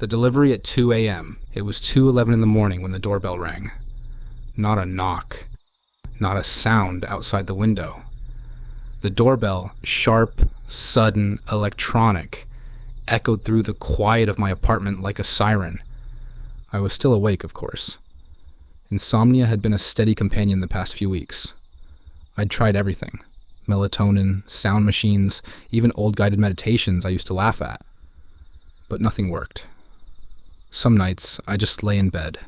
The delivery at 2 a.m. It was 2:11 in the morning when the doorbell rang. Not a knock. Not a sound outside the window. The doorbell, sharp, sudden, electronic, echoed through the quiet of my apartment like a siren. I was still awake, of course. Insomnia had been a steady companion the past few weeks. I'd tried everything. Melatonin, sound machines, even old guided meditations I used to laugh at. But nothing worked. Some nights, I just lay in bed,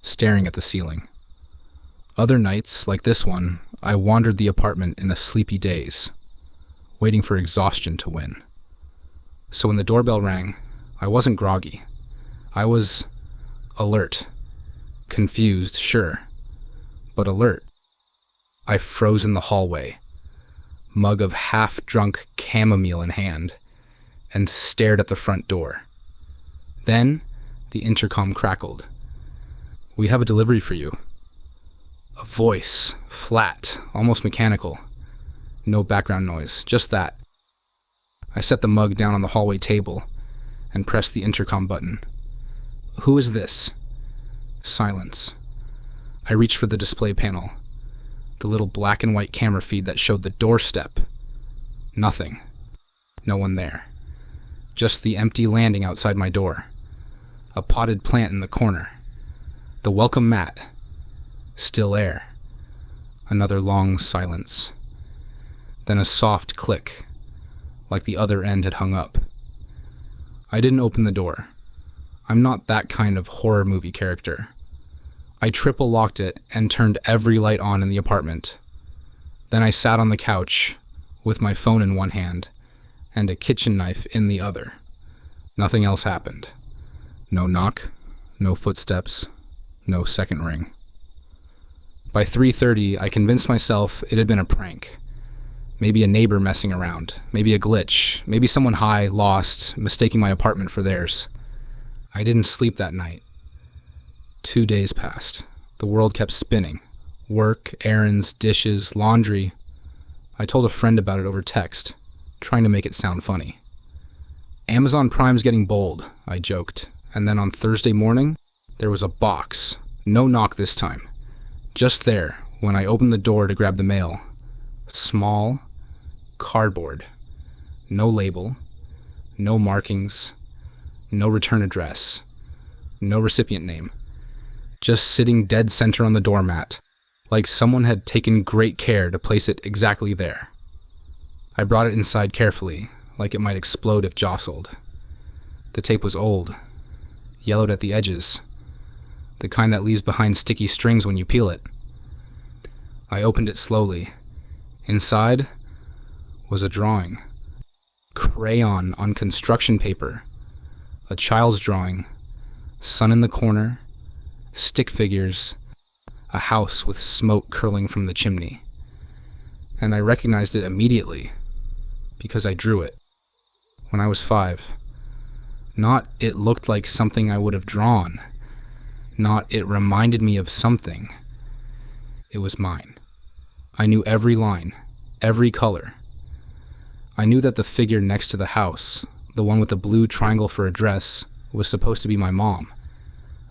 staring at the ceiling. Other nights, like this one, I wandered the apartment in a sleepy daze, waiting for exhaustion to win. So when the doorbell rang, I wasn't groggy. I was alert. Confused, sure, but alert. I froze in the hallway, mug of half-drunk chamomile in hand, and stared at the front door. Then, the intercom crackled. "We have a delivery for you." A voice, flat, almost mechanical. No background noise, just that. I set the mug down on the hallway table and pressed the intercom button. "Who is this?" Silence. I reached for the display panel, the little black and white camera feed that showed the doorstep. Nothing. No one there. Just the empty landing outside my door. A potted plant in the corner. The welcome mat. Still air. Another long silence. Then a soft click, like the other end had hung up. I didn't open the door. I'm not that kind of horror movie character. I triple locked it and turned every light on in the apartment. Then I sat on the couch with my phone in one hand and a kitchen knife in the other. Nothing else happened. No knock, no footsteps, no second ring. By 3:30, I convinced myself it had been a prank. Maybe a neighbor messing around, maybe a glitch, maybe someone high, lost, mistaking my apartment for theirs. I didn't sleep that night. 2 days passed. The world kept spinning. Work, errands, dishes, laundry. I told a friend about it over text, trying to make it sound funny. "Amazon Prime's getting bold," I joked. And then on Thursday morning, there was a box. No knock this time. Just there, when I opened the door to grab the mail. Small, cardboard. No label. No markings. No return address. No recipient name. Just sitting dead center on the doormat, like someone had taken great care to place it exactly there. I brought it inside carefully, like it might explode if jostled. The tape was old, yellowed at the edges, the kind that leaves behind sticky strings when you peel it. I opened it slowly. Inside was a drawing. Crayon on construction paper. A child's drawing. Sun in the corner. Stick figures. A house with smoke curling from the chimney. And I recognized it immediately, because I drew it when I was 5. Not it looked like something I would have drawn. Not it reminded me of something. It was mine. I knew every line, every color. I knew that the figure next to the house, the one with the blue triangle for a dress, was supposed to be my mom.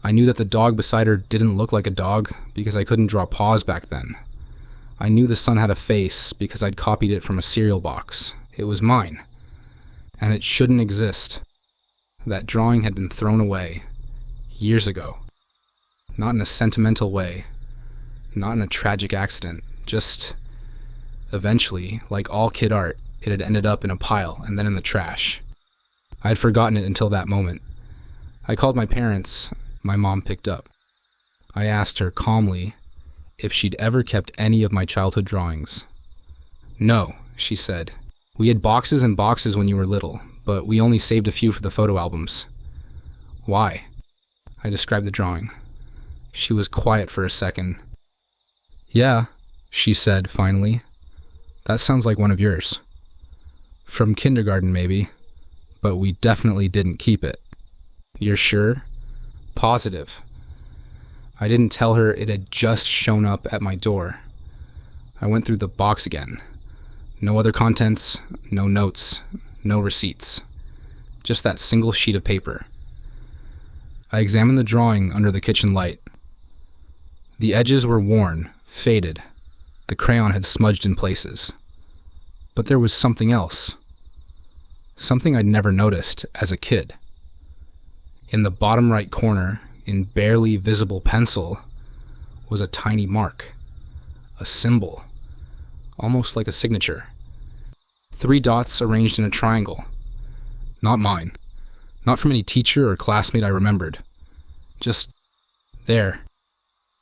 I knew that the dog beside her didn't look like a dog because I couldn't draw paws back then. I knew the sun had a face because I'd copied it from a cereal box. It was mine. And it shouldn't exist. That drawing had been thrown away years ago. Not in a sentimental way. Not in a tragic accident. Just, eventually, like all kid art, it had ended up in a pile and then in the trash. I had forgotten it until that moment. I called my parents. My mom picked up. I asked her calmly if she'd ever kept any of my childhood drawings. "No," she said. "We had boxes and boxes when you were little, but we only saved a few for the photo albums." "Why?" I described the drawing. She was quiet for a second. "Yeah," she said finally. "That sounds like one of yours. From kindergarten, maybe, but we definitely didn't keep it." "You're sure?" "Positive." I didn't tell her it had just shown up at my door. I went through the box again. No other contents, no notes, no receipts. Just that single sheet of paper. I examined the drawing under the kitchen light. The edges were worn, faded. The crayon had smudged in places. But there was something else. Something I'd never noticed as a kid. In the bottom right corner, in barely visible pencil, was a tiny mark. A symbol. Almost like a signature. 3 dots arranged in a triangle. Not mine. Not from any teacher or classmate I remembered. Just there.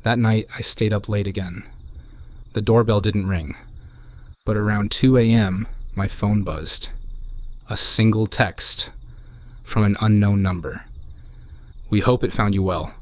That night, I stayed up late again. The doorbell didn't ring. But around 2 a.m., my phone buzzed. A single text from an unknown number. We hope it found you well.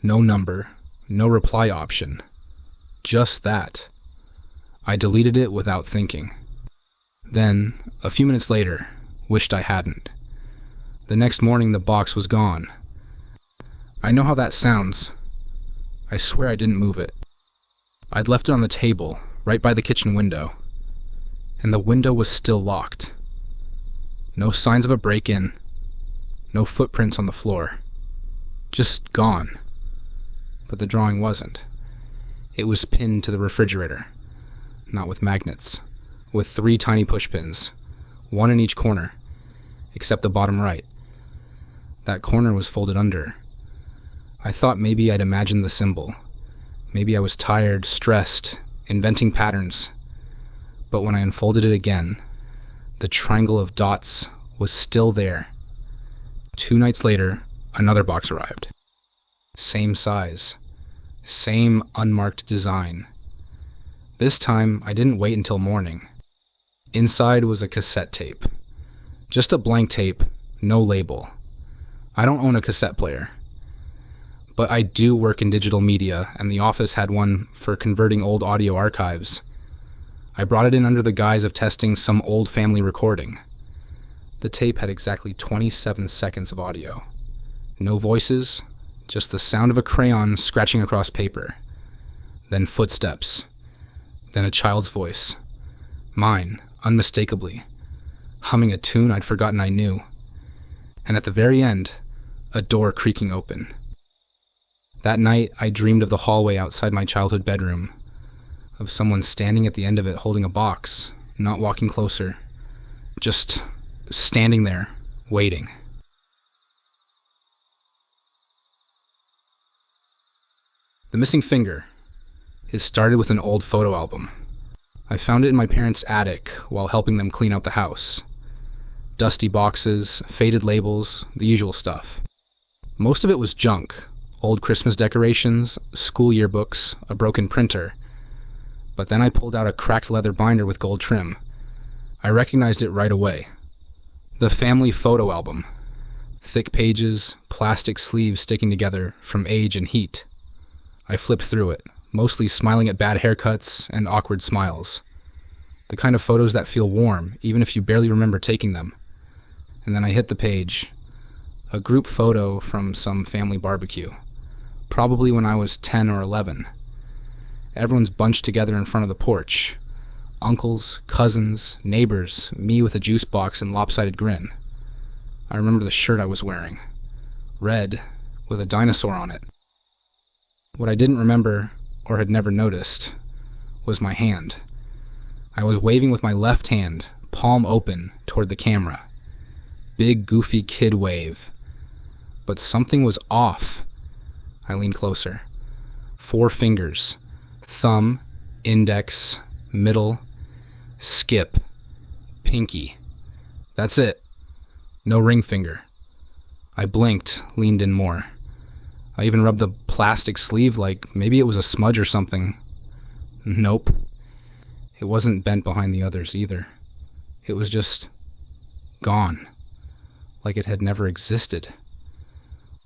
No number, no reply option. Just that. I deleted it without thinking. Then, a few minutes later, wished I hadn't. The next morning, the box was gone. I know how that sounds. I swear I didn't move it. I'd left it on the table, right by the kitchen window. And the window was still locked. No signs of a break-in. No footprints on the floor. Just gone. But the drawing wasn't. It was pinned to the refrigerator. Not with magnets. With 3 tiny pushpins. 1 in each corner. Except the bottom right. That corner was folded under. I thought maybe I'd imagined the symbol. Maybe I was tired, stressed, inventing patterns. But when I unfolded it again, the triangle of dots was still there. 2 nights later, another box arrived. Same size. Same unmarked design. This time, I didn't wait until morning. Inside was a cassette tape. Just a blank tape, no label. I don't own a cassette player. But I do work in digital media, and the office had one for converting old audio archives. I brought it in under the guise of testing some old family recording. The tape had exactly 27 seconds of audio. No voices, just the sound of a crayon scratching across paper. Then footsteps. Then a child's voice. Mine, unmistakably. Humming a tune I'd forgotten I knew. And at the very end, a door creaking open. That night, I dreamed of the hallway outside my childhood bedroom, of someone standing at the end of it holding a box, not walking closer, just standing there, waiting. The missing finger. It started with an old photo album. I found it in my parents' attic while helping them clean out the house. Dusty boxes, faded labels, the usual stuff. Most of it was junk. Old Christmas decorations, school yearbooks, a broken printer. But then I pulled out a cracked leather binder with gold trim. I recognized it right away. The family photo album. Thick pages, plastic sleeves sticking together from age and heat. I flipped through it, mostly smiling at bad haircuts and awkward smiles. The kind of photos that feel warm, even if you barely remember taking them. And then I hit the page. A group photo from some family barbecue. Probably when I was 10 or 11. Everyone's bunched together in front of the porch. Uncles, cousins, neighbors, me with a juice box and lopsided grin. I remember the shirt I was wearing. Red, with a dinosaur on it. What I didn't remember, or had never noticed, was my hand. I was waving with my left hand, palm open, toward the camera. Big, goofy kid wave. But something was off. I leaned closer. 4 fingers. Thumb, index, middle, skip, pinky. That's it. No ring finger. I blinked, leaned in more. I even rubbed the plastic sleeve like maybe it was a smudge or something. Nope. It wasn't bent behind the others either. It was just gone. Like it had never existed.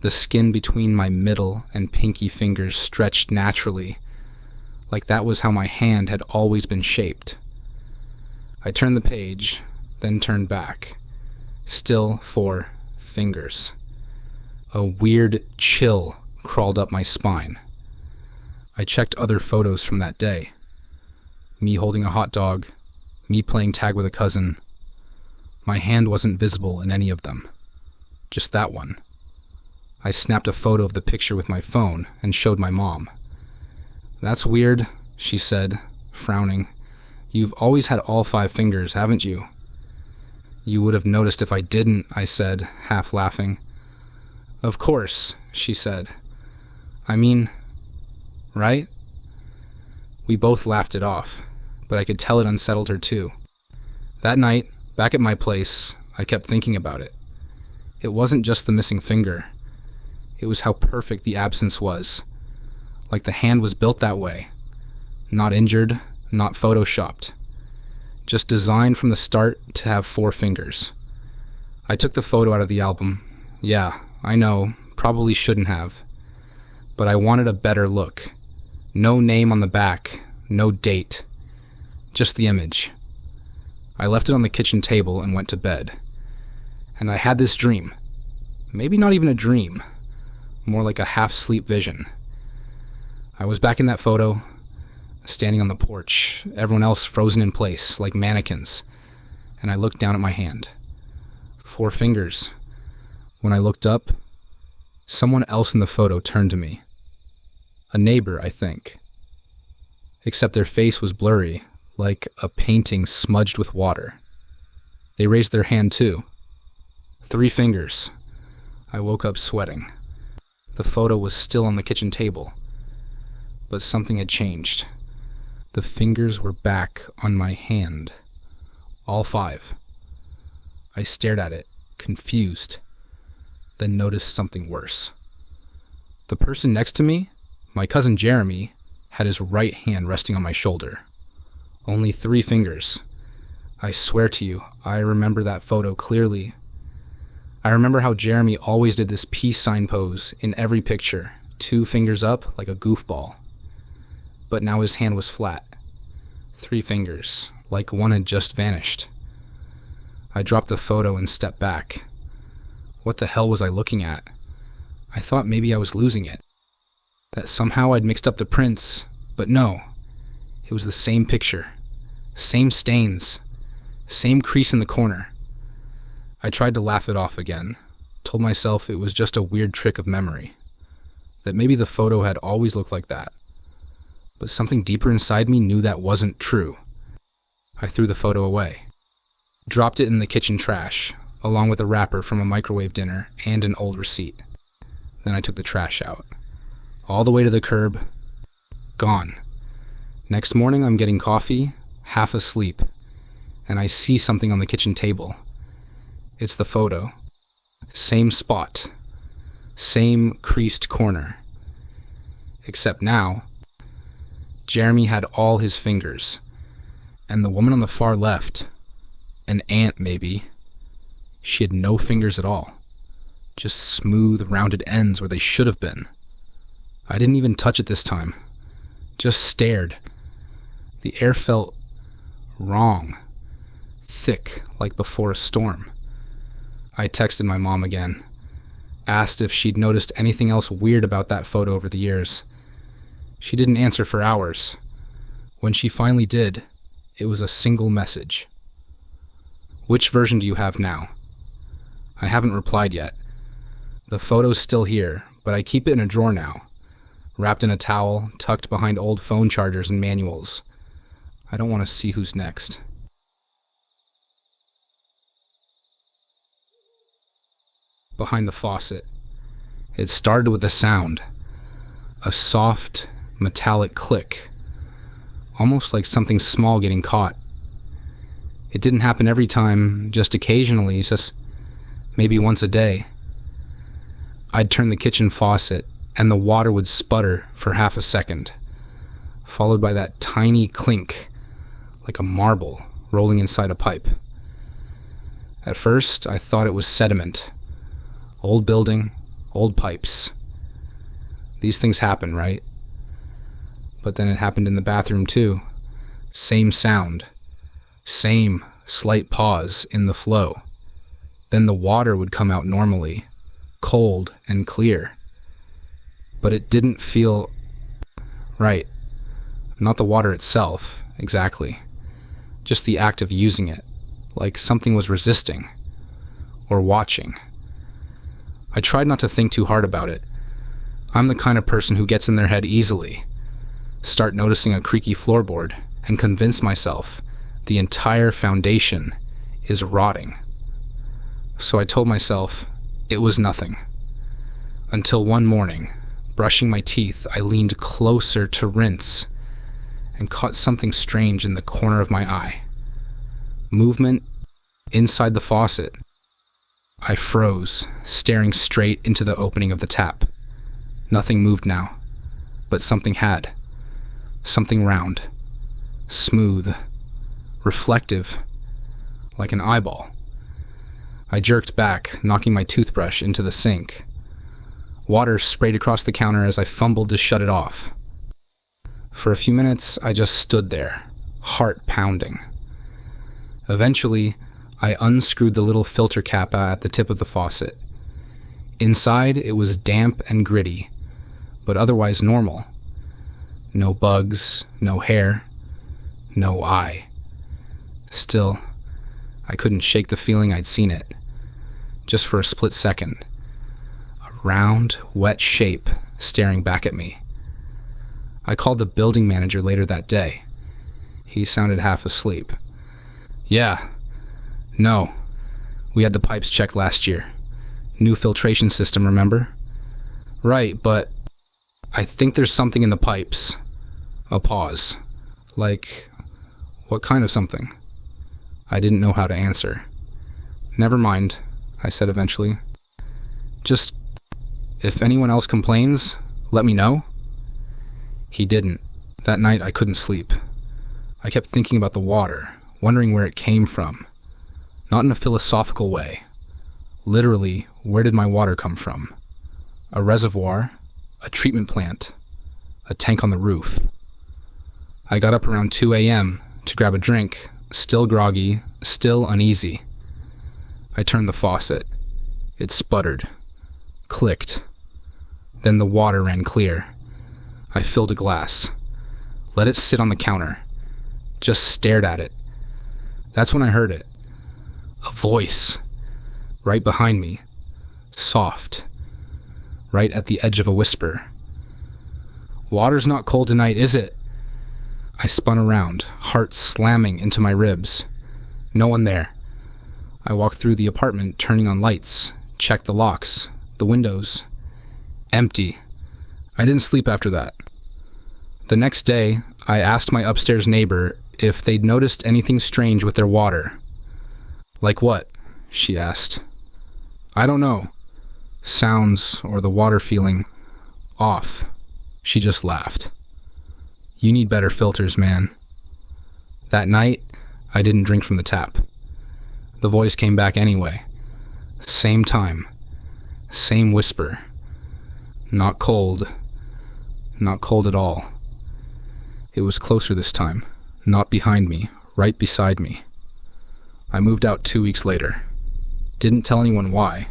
The skin between my middle and pinky fingers stretched naturally, like that was how my hand had always been shaped. I turned the page, then turned back. Still 4 fingers. A weird chill crawled up my spine. I checked other photos from that day. Me holding a hot dog, me playing tag with a cousin. My hand wasn't visible in any of them. Just that one. I snapped a photo of the picture with my phone and showed my mom. "That's weird," she said, frowning. "You've always had all 5 fingers, haven't you?" "You would have noticed if I didn't," I said, half laughing. "Of course," she said. "I mean, right?" We both laughed it off, but I could tell it unsettled her too. That night, back at my place, I kept thinking about it. It wasn't just the missing finger. It was how perfect the absence was. Like the hand was built that way. Not injured, not photoshopped. Just designed from the start to have 4 fingers. I took the photo out of the album. Yeah, I know, probably shouldn't have. But I wanted a better look. No name on the back, no date. Just the image. I left it on the kitchen table and went to bed. And I had this dream. Maybe not even a dream. More like a half-sleep vision. I was back in that photo, standing on the porch, everyone else frozen in place, like mannequins, and I looked down at my hand. 4 fingers. When I looked up, someone else in the photo turned to me. A neighbor, I think. Except their face was blurry, like a painting smudged with water. They raised their hand too. 3 fingers. I woke up sweating. The photo was still on the kitchen table. But something had changed. The fingers were back on my hand. All 5. I stared at it, confused, then noticed something worse. The person next to me, my cousin Jeremy, had his right hand resting on my shoulder. Only 3 fingers. I swear to you, I remember that photo clearly. I remember how Jeremy always did this peace sign pose in every picture, 2 fingers up like a goofball. But now his hand was flat. 3 fingers, like one had just vanished. I dropped the photo and stepped back. What the hell was I looking at? I thought maybe I was losing it. That somehow I'd mixed up the prints, but no. It was the same picture. Same stains. Same crease in the corner. I tried to laugh it off again. Told myself it was just a weird trick of memory. That maybe the photo had always looked like that. But something deeper inside me knew that wasn't true. I threw the photo away. Dropped it in the kitchen trash, along with a wrapper from a microwave dinner and an old receipt. Then I took the trash out. All the way to the curb. Gone. Next morning I'm getting coffee, half asleep, and I see something on the kitchen table. It's the photo. Same spot. Same creased corner. Except now, Jeremy had all his fingers, and the woman on the far left, an aunt maybe, she had no fingers at all, just smooth, rounded ends where they should have been. I didn't even touch it this time, just stared. The air felt wrong, thick like before a storm. I texted my mom again, asked if she'd noticed anything else weird about that photo over the years. She didn't answer for hours. When she finally did, it was a single message. "Which version do you have now?" I haven't replied yet. The photo's still here, but I keep it in a drawer now, wrapped in a towel, tucked behind old phone chargers and manuals. I don't want to see who's next. Behind the faucet. It started with a sound. A soft, metallic click, almost like something small getting caught. It didn't happen every time, just occasionally, just maybe once a day. I'd turn the kitchen faucet, and the water would sputter for half a second, followed by that tiny clink, like a marble rolling inside a pipe. At first, I thought it was sediment. Old building, old pipes. These things happen, right? But then it happened in the bathroom too. Same sound. Same slight pause in the flow. Then the water would come out normally, cold and clear. But it didn't feel right. Not the water itself, exactly. Just the act of using it, like something was resisting or watching. I tried not to think too hard about it. I'm the kind of person who gets in their head easily. Start noticing a creaky floorboard and convince myself the entire foundation is rotting. So I told myself it was nothing. Until one morning, brushing my teeth, I leaned closer to rinse and caught something strange in the corner of my eye. Movement inside the faucet. I froze, staring straight into the opening of the tap. Nothing moved now, but something had. Something round, smooth, reflective, like an eyeball. I jerked back, knocking my toothbrush into the sink. Water sprayed across the counter as I fumbled to shut it off. For a few minutes, I just stood there, heart pounding. Eventually, I unscrewed the little filter cap at the tip of the faucet. Inside, it was damp and gritty, but otherwise normal. No bugs, no hair, no eye. Still, I couldn't shake the feeling I'd seen it. Just for a split second. A round, wet shape staring back at me. I called the building manager later that day. He sounded half asleep. Yeah. No. We had the pipes checked last year. New filtration system, remember? Right, but I think there's something in the pipes. A pause. Like, what kind of something? I didn't know how to answer. Never mind, I said eventually. Just, if anyone else complains, let me know. He didn't. That night I couldn't sleep. I kept thinking about the water, wondering where it came from. Not in a philosophical way. Literally, where did my water come from? A reservoir, a treatment plant, a tank on the roof. I got up around 2 a.m. to grab a drink, still groggy, still uneasy. I turned the faucet. It sputtered, clicked. Then the water ran clear. I filled a glass, let it sit on the counter, just stared at it. That's when I heard it. A voice, right behind me, soft, right at the edge of a whisper. Water's not cold tonight, is it? I spun around, heart slamming into my ribs. No one there. I walked through the apartment, turning on lights, checked the locks, the windows. Empty. I didn't sleep after that. The next day, I asked my upstairs neighbor if they'd noticed anything strange with their water. Like what? She asked. I don't know. Sounds or the water feeling off. She just laughed. You need better filters, man. That night, I didn't drink from the tap. The voice came back anyway. Same time. Same whisper. Not cold. Not cold at all. It was closer this time. Not behind me. Right beside me. I moved out 2 weeks later. Didn't tell anyone why.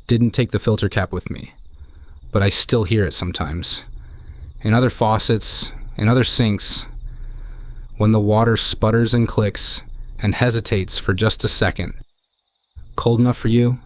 Didn't take the filter cap with me. But I still hear it sometimes. In other faucets, in other sinks. When the water sputters and clicks and hesitates for just a second. Cold enough for you?